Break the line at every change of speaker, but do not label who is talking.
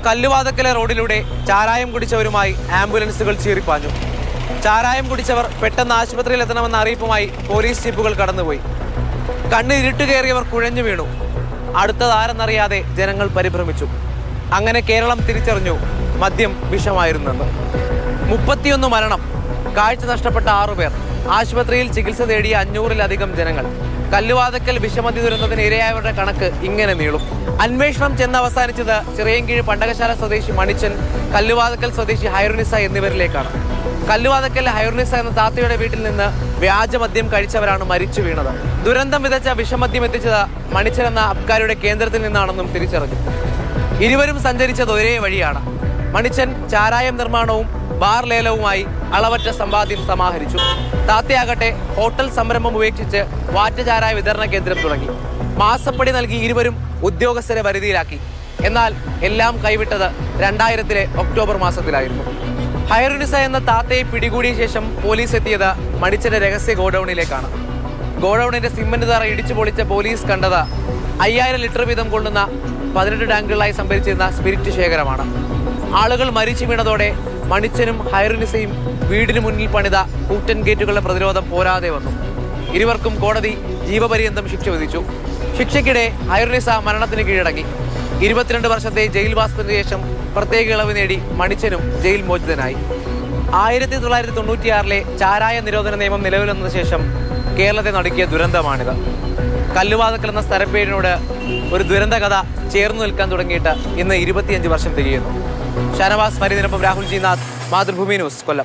കല്ലുവാതക്കലെ റോഡിലൂടെ ചാരായം കുടിച്ചവരുമായി ആംബുലൻസുകൾ ചീറിപ്പാഞ്ഞു. ചാരായം കുടിച്ചവർ പെട്ടെന്ന് ആശുപത്രിയിൽ എത്തണമെന്ന അറിയിപ്പുമായി പോലീസ് ജീപ്പുകൾ കടന്നുപോയി. കണ്ണിൽ ഇരുട്ടുകയറിയവർ കുഴഞ്ഞു വീണു. അടുത്തതാരെന്നറിയാതെ ജനങ്ങൾ പരിഭ്രമിച്ചു. അങ്ങനെ കേരളം തിരിച്ചറിഞ്ഞു മദ്യം വിഷമായിരുന്നെന്ന്. 31 മരണം, കാഴ്ച നഷ്ടപ്പെട്ട 6 പേർ, ആശുപത്രിയിൽ ചികിത്സ തേടിയ 500-ലധികം ജനങ്ങൾ. കല്ലുവാതക്കൽ വിഷമദ്യ ദുരന്തത്തിന് ഇരയായവരുടെ കണക്ക് ഇങ്ങനെ നീളും. അന്വേഷണം ചെന്ന് അവസാനിച്ചത് ചിറയൻകീഴ് പണ്ടകശാല സ്വദേശി മണിച്ചൻ, കല്ലുവാതക്കൽ സ്വദേശി ഹൈറുനിസ എന്നിവരിലേക്കാണ്. കല്ലുവാതക്കൽ ഹൈറുനിസ എന്ന താത്തയുടെ വീട്ടിൽ നിന്ന് വ്യാജമദ്യം കഴിച്ചവരാണ് മരിച്ചു വീണത്. ദുരന്തം വിതച്ച വിഷമദ്യം എത്തിച്ചത് മണിച്ചൻ എന്ന അബ്കാരിയുടെ കേന്ദ്രത്തിൽ നിന്നാണെന്നും തിരിച്ചറിഞ്ഞു. ഇരുവരും സഞ്ചരിച്ചത് ഒരേ വഴിയാണ്. മണിച്ചൻ ചാരായം നിർമ്മാണവും ബാർ ലേലവുമായി അളവറ്റ സമ്പാദ്യം സമാഹരിച്ചു. താത്തയാകട്ടെ ഹോട്ടൽ സംരംഭം ഉപേക്ഷിച്ച് വാറ്റുചാരായ വിതരണ കേന്ദ്രം തുടങ്ങി. മാസപ്പടി നൽകി ഇരുവരും ഉദ്യോഗസ്ഥരെ വരുതിയിലാക്കി. എന്നാൽ എല്ലാം കൈവിട്ടത് 2000-ലെ ഒക്ടോബർ മാസത്തിലായിരുന്നു. ഹൈറുനിസ എന്ന താത്തയെ പിടികൂടിയ ശേഷം പോലീസ് എത്തിയത് മണിച്ചന്റെ രഹസ്യ ഗോഡൌണിലേക്കാണ്. ഗോഡൌണിന്റെ സിമന്റ് തറ ഇടിച്ചു പൊളിച്ച പോലീസ് കണ്ടത് 5000 ലിറ്റർ വീതം കൊള്ളുന്ന 18 ടാങ്കുകളായി സംഭരിച്ചിരുന്ന സ്പിരിറ്റ് ശേഖരമാണ്. ആളുകൾ മരിച്ചു വീണതോടെ മണിച്ചനും ഹൈറുനിസയും വീടിന് മുന്നിൽ പണിത കൂറ്റൻ ഗേറ്റുകളുടെ പ്രതിരോധം പോരാതെ വന്നു. ഇരുവർക്കും കോടതി ജീവപര്യന്തം ശിക്ഷ വിധിച്ചു. ശിക്ഷയ്ക്കിടെ ഹൈറുനിസ മരണത്തിന് കീഴടങ്ങി. 22 വർഷത്തെ ജയിൽവാസത്തിന് ശേഷം പ്രത്യേക ഇളവ് നേടി മണിച്ചനും ജയിൽ മോചിതനായി. 1996-ലെ ചാരായ നിരോധന നിയമം നിലവിൽ വന്ന ശേഷം കേരളത്തെ നടുക്കിയ ദുരന്തമാണിത്. കല്ലുവാതക്കൽ എന്ന സ്ഥലപ്പേരിനോട് ഒരു ദുരന്ത കഥ ചേർന്നു നിൽക്കാൻ തുടങ്ങിയിട്ട് ഇന്ന് 25 വർഷം തികയുന്നു. ഷാനവാസ് ഫരീദിനൊപ്പം രാഹുൽ ജി നാഥ്, മാതൃഭൂമി ന്യൂസ്, കൊല്ലം.